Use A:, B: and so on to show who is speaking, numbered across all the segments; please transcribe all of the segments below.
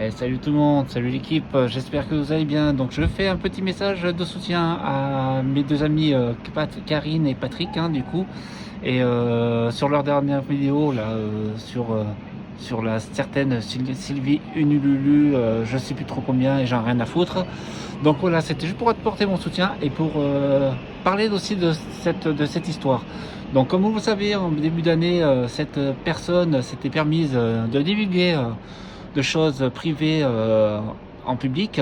A: Salut tout le monde, salut l'équipe, j'espère que vous allez bien. Donc je fais un petit message de soutien à mes deux amis Karine et Patrick du coup. Et sur leur dernière vidéo là, sur la certaine Sylvie Unululu, je sais plus trop combien et j'en ai rien à foutre. Donc voilà, c'était juste pour apporter mon soutien et pour parler aussi de cette histoire. Donc comme vous le savez, en début d'année, cette personne s'était permise de divulguer de choses privées en public,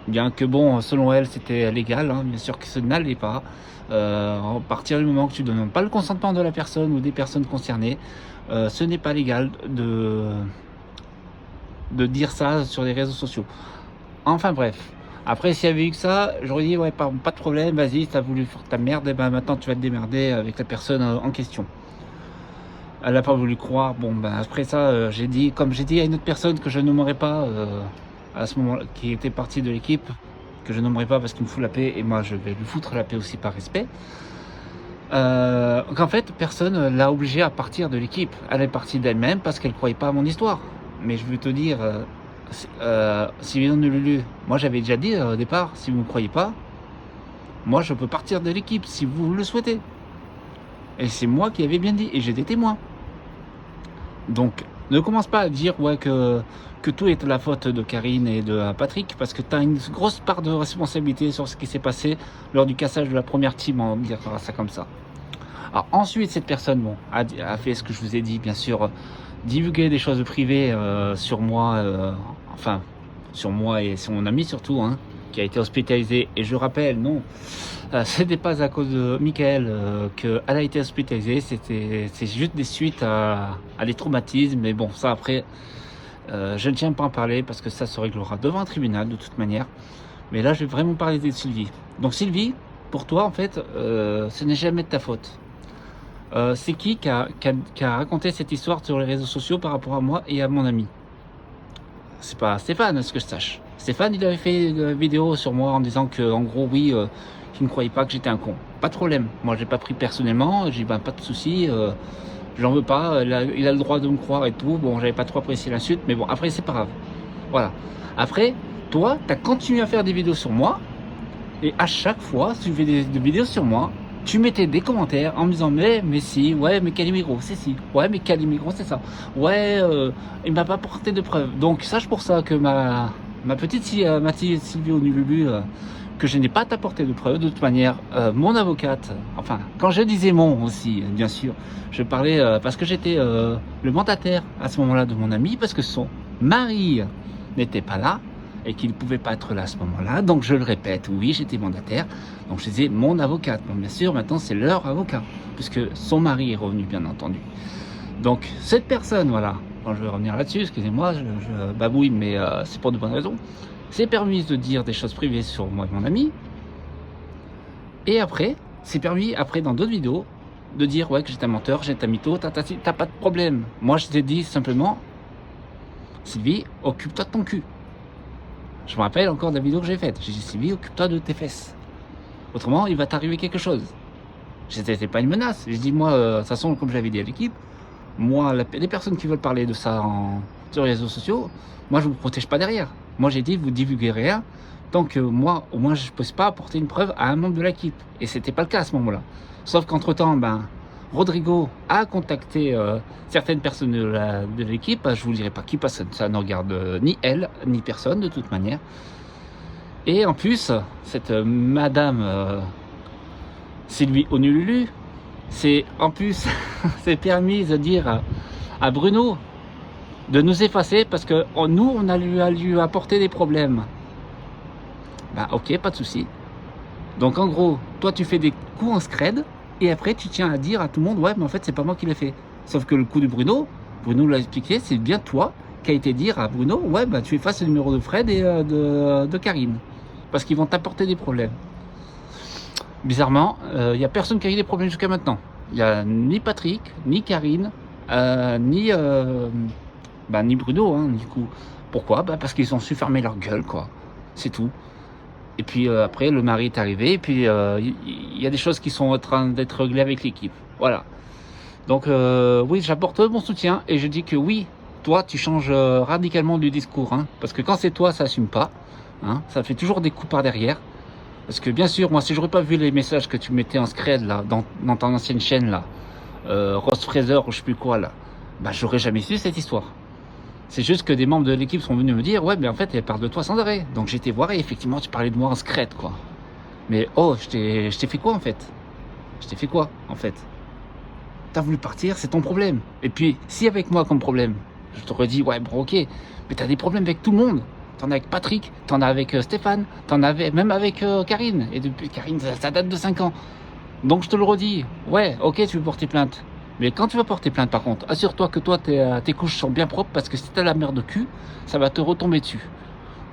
A: bien que bon, selon elle, c'était légal, bien sûr que ce n'allait pas. À partir du moment que tu ne demandes pas le consentement de la personne ou des personnes concernées, ce n'est pas légal de dire ça sur les réseaux sociaux. Enfin bref. Après, s'il y avait eu que ça, j'aurais dit ouais, pas de problème, vas-y, t'as voulu faire ta merde, et ben maintenant tu vas te démerder avec la personne en question. Elle n'a pas voulu croire. Bon, ben après ça, j'ai dit, comme j'ai dit à une autre personne que je nommerai pas à ce moment-là, qui était partie de l'équipe, que je nommerai pas parce qu'il me fout la paix et moi je vais lui foutre la paix aussi par respect. Qu'en fait, personne l'a obligée à partir de l'équipe. Elle est partie d'elle-même parce qu'elle croyait pas à mon histoire. Mais je veux te dire, si vous ne Lulu, moi j'avais déjà dit au départ, si vous ne me croyez pas, moi je peux partir de l'équipe si vous le souhaitez. Et c'est moi qui avais bien dit, et j'ai des témoins. Donc, ne commence pas à dire ouais, que tout est la faute de Karine et de Patrick, parce que tu as une grosse part de responsabilité sur ce qui s'est passé lors du cassage de la première team, on dira ça comme ça. Alors ensuite, cette personne a fait ce que je vous ai dit, bien sûr, divulguer des choses privées sur moi, enfin, sur moi et sur mon ami surtout, qui a été hospitalisé. Et je rappelle, non, c'était pas à cause de Michael qu'elle a été hospitalisée, c'est juste des suites à des traumatismes. Mais bon, ça après, je ne tiens pas à en parler parce que ça se réglera devant un tribunal de toute manière. Mais là, je vais vraiment parler de Sylvie. Donc Sylvie, pour toi, en fait, ce n'est jamais de ta faute. C'est qui a raconté cette histoire sur les réseaux sociaux par rapport à moi et à mon ami? C'est pas Stéphane, à ce que je sache. Stéphane, il avait fait une vidéo sur moi en disant que, en gros, oui, qu'il ne croyait pas que j'étais un con. Pas de problème. Moi, j'ai pas pris personnellement. J'ai dit, ben, pas de souci. J'en veux pas. Il a le droit de me croire et tout. Bon, j'avais pas trop apprécié l'insulte, mais bon, après, c'est pas grave. Voilà. Après, toi, t'as continué à faire des vidéos sur moi. Et à chaque fois, si tu fais des vidéos sur moi, tu mettais des commentaires en me disant mais si, ouais mais Calimero, c'est si, ouais mais Calimero c'est ça, ouais il m'a pas porté de preuves. Donc sache pour ça que ma petite Sylvie Onululu, que je n'ai pas t'apporté de preuves. De toute manière, mon avocate, enfin quand je disais mon aussi, bien sûr, je parlais parce que j'étais le mandataire à ce moment-là de mon ami, parce que son mari n'était pas là et qu'il ne pouvait pas être là à ce moment-là. Donc je le répète, oui, j'étais mandataire. Donc je disais mon avocate. Bon, bien sûr, maintenant c'est leur avocat, puisque son mari est revenu, bien entendu. Donc cette personne, voilà, quand je vais revenir là-dessus, excusez-moi, je babouille, mais c'est pour de bonnes raisons, s'est permis de dire des choses privées sur moi et mon ami. Et après, c'est permis, après dans d'autres vidéos, de dire ouais que j'étais un menteur, j'étais un mytho, t'as pas de problème. Moi je t'ai dit simplement, Sylvie, occupe-toi de ton cul. Je me rappelle encore de la vidéo que j'ai faite. J'ai dit, Sylvie, occupe-toi de tes fesses. Autrement, il va t'arriver quelque chose. C'était pas une menace. J'ai dit, moi, de toute façon, comme j'avais dit à l'équipe, moi, les personnes qui veulent parler de ça sur les réseaux sociaux, moi, je ne vous protège pas derrière. Moi, j'ai dit, vous divulguez rien, tant que moi, au moins, je ne peux pas apporter une preuve à un membre de l'équipe. Et c'était pas le cas à ce moment-là. Sauf qu'entre-temps, Rodrigo a contacté certaines personnes de l'équipe. Je vous dirai pas qui, parce que ça ne regarde ni elle, ni personne, de toute manière. Et en plus, cette madame Sylvie Onululu, c'est en plus c'est permis de dire à Bruno de nous effacer parce que nous on a lui apporter des problèmes. Bah ok, pas de souci. Donc en gros, toi tu fais des coups en scred et après tu tiens à dire à tout le monde ouais mais en fait c'est pas moi qui l'ai fait. Sauf que le coup de Bruno l'a expliqué, c'est bien toi qui a été dire à Bruno ouais bah tu effaces le numéro de Fred et de Karine parce qu'ils vont t'apporter des problèmes. Bizarrement, il n'y a personne qui a eu des problèmes jusqu'à maintenant. Il n'y a ni Patrick, ni Karine, ni Bruno, du coup. Pourquoi? Parce qu'ils ont su fermer leur gueule, quoi. C'est tout. Et puis après, le mari est arrivé, et puis il y a des choses qui sont en train d'être réglées avec l'équipe. Voilà. Donc oui, j'apporte mon soutien, et je dis que oui, toi, tu changes radicalement du discours. Hein, parce que quand c'est toi, ça assume pas. Hein, ça fait toujours des coups par derrière. Parce que bien sûr, moi, si j'aurais pas vu les messages que tu mettais en scred là, dans ton ancienne chaîne là, Ross Fraser ou je sais plus quoi là, bah j'aurais jamais su cette histoire. C'est juste que des membres de l'équipe sont venus me dire, ouais, mais en fait, elle parle de toi sans arrêt. Donc j'étais voir et effectivement, tu parlais de moi en scred, quoi. Mais oh, je t'ai fait quoi en fait? Je t'ai fait quoi en fait? T'as voulu partir, c'est ton problème. Et puis, si avec moi comme problème, je t'aurais dit, ouais, bon, ok, mais t'as des problèmes avec tout le monde. T'en as avec Patrick, t'en as avec Stéphane, t'en avais même avec Karine. Et depuis Karine, ça date de 5 ans. Donc je te le redis, ouais, ok, tu veux porter plainte. Mais quand tu vas porter plainte, par contre, assure-toi que toi, tes couches sont bien propres parce que si t'as la merde de cul, ça va te retomber dessus.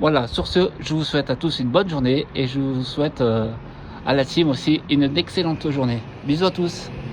A: Voilà, sur ce, je vous souhaite à tous une bonne journée et je vous souhaite à la team aussi une excellente journée. Bisous à tous.